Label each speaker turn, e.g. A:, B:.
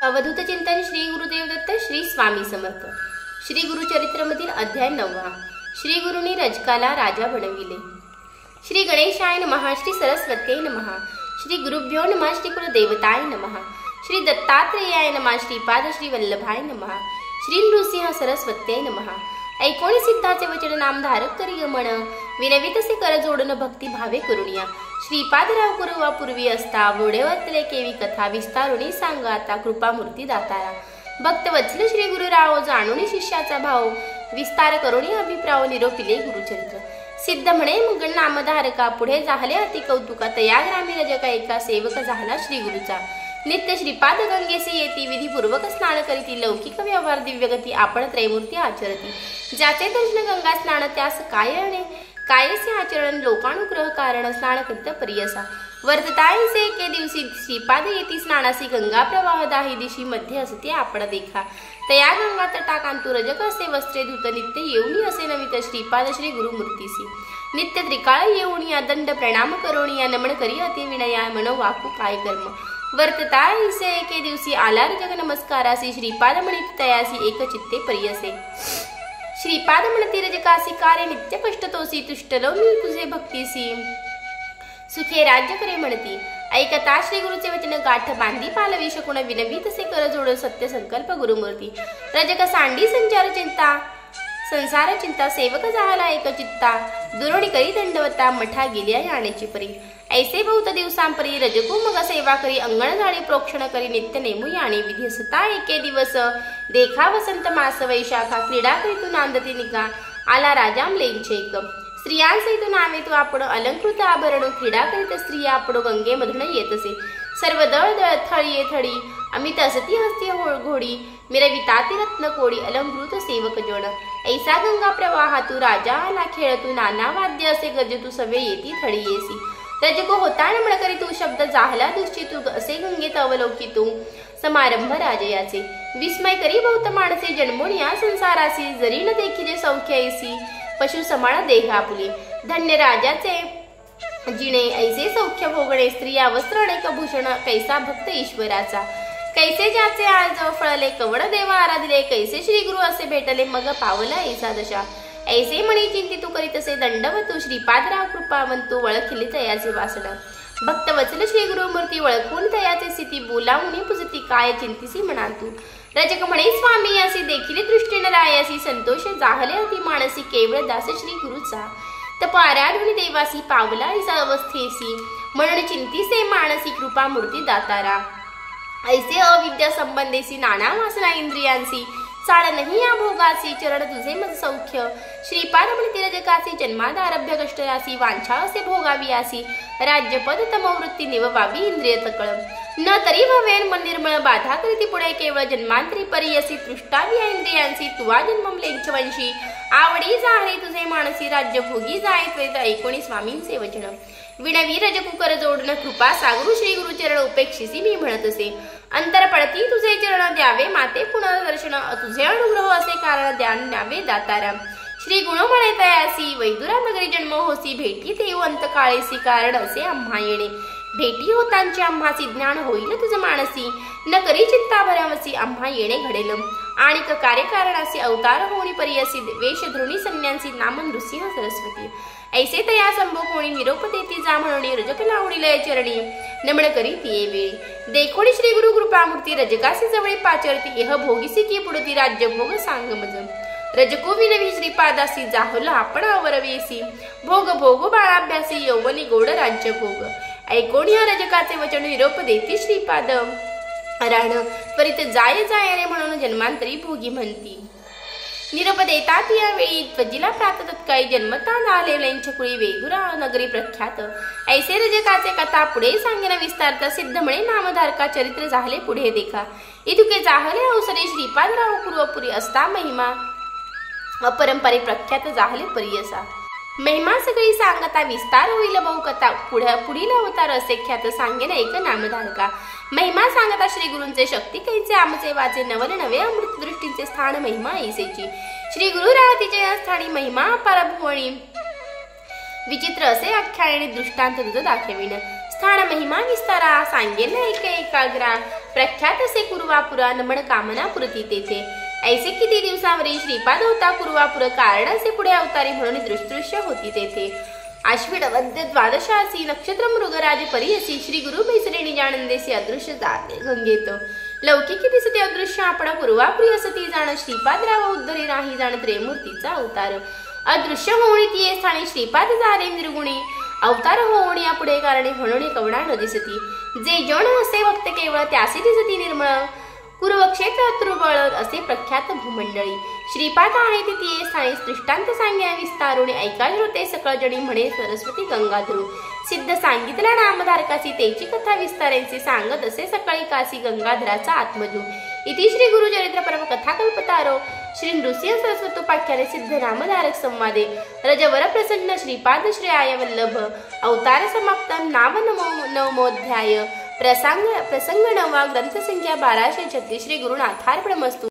A: अवधूत चिंतन श्री गुरुदेव दत्त श्री स्वामी समर्थ। श्री गुरुचरित्रमधील अध्याय 9। श्री गुरुनी रजकाला राजा बनविले। श्री गणेशाय नमः। श्री सरस्वत्यै नमः। श्री गुरुभ्यो नमः। श्री कुलदेवताय नमः। श्री दत्तात्रेयाय नमः। श्रीपाद श्री वल्लभाय नमः। श्री नृसिंह सरस्वत्यै नमः। ऐकोणी सिद्धाचे वचन नामधारक करी गमन, विनवितसे कर जोडन भक्ती भावे करुणिया। श्रीपादराव कुरुवा पूर्वी असता, बोडेवरतले केवी कथा विस्तारुणी सांगा आता, कृपामूर्ती दातारा। भक्त वत्सल श्री गुरुराव, जाणूनी शिष्याचा भाव, विस्तार करुणी अभिप्राव, निरोपिले गुरुचरित्र। सिद्ध म्हणे मग नामधारका, पुढे झाले अति कौतुका, तया ग्रामी रजका एका, सेवक झाला श्री गुरुचा। नित्य श्रीपाद गंगेसी येती, विधीपूर्वक स्नान करीती, लौकिक व्यवहार दिव्यगती, आपण त्रैमूर्ती आचरती। ज्याचे दर्शन गंगा स्नान, त्यास कायणे कायसे आचरण, लोकानुग्रह कारण, स्नान करीत परियसा। वर्ततायसे एके दिवशी, श्रीपाद येती स्नानासी, गंगा प्रवाह दाही दिशी, मध्ये असते आपण देखा। तया गंगा तटाकांतु, रजक असे वस्त्रे धुत, नित्य येऊनी असे नमित, श्रीपाद श्री गुरुमूर्तीसी। नित्य त्रिकाळ येऊनिया, दंड प्रणाम करोनिया, नमन करी अति विनया, मन वाकू काय कर्म। वर्ततायसे एके दिवशी, आला रजक नमस्कारासी, श्रीपाद म्हणित तयासी, एक चित्ते परियसे। श्रीपाद म्हणती रजकासी, कार्य नित्य कष्ट तोसी, तुष्टलो मी तुझे भक्तीसी, सुखे राज्य करे म्हणती। ऐकता श्री गुरुचे वचन, गाठ बांधी पालवी शकून, विनवी तसे कर जोड, सत्य संकल्प गुरुमूर्ती। रजक सांडी संचार चिंता, संसार चिंता, सेवक झाला एक चित्ता, दुरोणी करी दंडवता, मठा गेल्या याण्याची परी। ऐसे बहुत दिवसांपरी, रजकू मग सेवा करी, अंगण झाडी प्रोक्षण करी, नित्य नेमू याणी विधी असता एके दिवस। देखा वसंत मास वैशाखा, क्रीडा करीतू नांदती निका, आला राजा लेंचे एक। स्त्रियांसहित नावे तू आपण, अलंकृत आभरण, क्रीडा करीत स्त्रिया आपण, गंगे मधून येतसे। सर्व दळ दळ थळी थळी, अमित असती हस्ती घोडी, मिरविताती रत्न कोडी, अलंकृत सेवक जण। ऐसा गंगा प्रवाहा तू, राजा आला खेळ तू, नाना वाद्य असे गज तू, सवे येती थळी येसी। रजको होता नमन करी तू, शब्द जाहला दुष्टी तू, असे गंगेत अवलोकी तू, समारंभ राजयाचे। विस्मय करी बहुत माणसे, जन्मून या संसारासी, जरी न देखिले सौख्य ऐसी, पशु समान देह आपुले। धन्य राजाचे जिणे, ऐसे सौख्य भोगणे, स्त्रिया वस्त्र अनेक भूषण, कैसा भक्त ईश्वराचा। कैसे ज्याचे आज फळले, कवड देवा आराधिले, कैसे श्री गुरु असे भेटले, मग पावला ऐसा दशा। ऐसे म्हणे चिंती तू करीतसे, दंडवतू श्रीपादराव कृपावंतू, वळखिले तयाचे वासण। भक्त वचल श्री गुरुमूर्ती, वळखून तयाचे स्थिती, बोलावून पुजती, काय चिंतीसी म्हणातू। रजक म्हणे स्वामी यासी, देखील दृष्टीने रायासी, संतोष जाहले अति मानसी, केवळ दास श्री गुरुचा। तप आराधून देवासी, पावला ऐसा अवस्थेसी, म्हणून चिंतीसे मानसी, कृपामूर्ती दातारा। ऐसे अविद्या संबंधेसी, नाना वासना इंद्रियांसी, चाळ नाही या भोगासी, चरण तुझे मज सौख्य। श्रीपाद म्हणती रजकासी, जन्मादारभ्य कष्टरासी, वांछा असे भोगावी आसी, राज्यपद तमवृत्ती निववावी इंद्रिय तकळ। न तरी भवेन मन निर्मळ, बाधा करीती पुढे केवळ, जन्मांतरी परियसी, तृष्टावी या इंद्रियांसी, तुवा जन्मम लेंचवंशी, आवडी जाहले तुझे मानसी, राज्य भोगी जाय त्वरित, ऐकोणी स्वामींचे वचन। विनवी रजकू कर जोडन, कृपा सागरू श्री गुरुचरण, उपेक्षिसी मी म्हणतसे। अंतर पडती तुझे चरण, द्यावे माते पुनर्दर्शन, तुझे अनुग्रह असे कारण, ध्यान न्यावे दातारा। श्री गुण म्हणे तयासी, वैदुरा नगरी जन्म होसी, भेटी देऊ अंत काळेसी, कारण असे आम्हा येणे। भेटी होतांची आम्हासी, ज्ञान होईल तुझ मानसी, न करी चिंता भरावसी, आम्हा येणे घडेल। आणिक कार्यकारणासी, अवतार होणी परियसी, वेश धृणी संन्यासी, नाम नृसिंह सरस्वती। ऐसे तया संभोग होणी, निरोप देती जा म्हणून, रजक लावणी लय चरणी, नमन करी तिये वेळी। देखोणी श्री गुरु कृपामूर्ती, रजकासी जवळी पाचरती, एह भोगीसी की पुढती, राज्य भोग सांग मज। रजको विनवी श्रीपादासी, जाहलो आपण अवरवेसी, भोग भोगो बाळाभ्यासी, यौवनी गोड राज्य भोग। ऐकोणी रजकाचे वचन, निरोप देती श्रीपाद राण, त्वरित जाय जाय रे म्हणून, जन्मांतरी भोगी म्हणती। निरोप देतात यावेळी, त्वजिला प्रात तत्काळी, जन्मता झाले लेंचकुळी, वेदुरा नगरी प्रख्यात। ऐसे रजकाचे कथा पुढे सांगेन विस्तारता, सिद्ध म्हणे नामधारका, चरित्र झाले पुढे देखा। इतुके जाहले अवसरे, श्रीपादराव पूर्वपुरी असता महिमा, अपरंपरे प्रख्यात जाहले परियसा। महिमा सगळी सांगता, विस्तार होईल बहुकथा, पुढील अवतार असे ख्यात, सांगेन एक नामधारका। महिमा सांगता श्री गुरूंचे, शक्ती कैचे आमचे वाचे, नवल नवे अमृत दृष्टींचे स्थान, महिमा ऐसेची। श्री गुरु राहतीचे स्थानी, महिमा परभुवणी, विचित्र असे आख्याने दृष्टांत तुझ दाखविन। स्थान महिमा विस्तारा, सांगेन एक एकाग्रा, प्रख्यात असे कुरुवापुरा नमन कामना पुरती तेथे. ऐसे किती दिवसावरी श्रीपाद होता कुरुवापुर कारणाचे पुढे अवतारी म्हणून दृश्य होती तेथे. आश्विन वद्य द्वादशासी नक्षत्र मृगराज परियसी श्री गुरु बैसले निजानंदेसी अदृश्य जाते गंगेत. लौकिकी दिसते अदृश्य आपण पूर्वापुरी असती जाण श्रीपादराव उद्धरी नाही जाण त्रिमूर्तीचा अवतार. अदृश्य होणी ती स्थानी श्रीपाद झाले निर्गुणी अवतार होणी पुढे कारणे म्हणून कवडा न दिसती. जे जण असे भक्त केवळ त्यासे दिसती निर्मळ कुरुक्षेत्र तुर्बळ असे प्रख्यात भूमंडळी. श्रीपाद आहे ती स्थानी दृष्टांत सांग्या विस्तारुणी ऐका श्रोते सकळ जणी म्हणे सरस्वती गंगाधरू. सिद्ध सांगितला नामधारकासी तेची कथा विस्तारांची सांगत असे सकाळी काशी गंगाधराचा आत्मजू. इति श्री गुरुचरित्र परम कथा कल्पतारो श्री नृसिंह सरस्वतोपाख्याने सिद्ध नामधारक संवादे रजवर प्रसन्न श्रीपाद श्रेयाय वल्लभ अवतार समाप्तम नाम नवमोध्याय. प्रसंग 9 ग्रंथ संख्या 1236. श्री गुरुनाथार्पणमस्तु.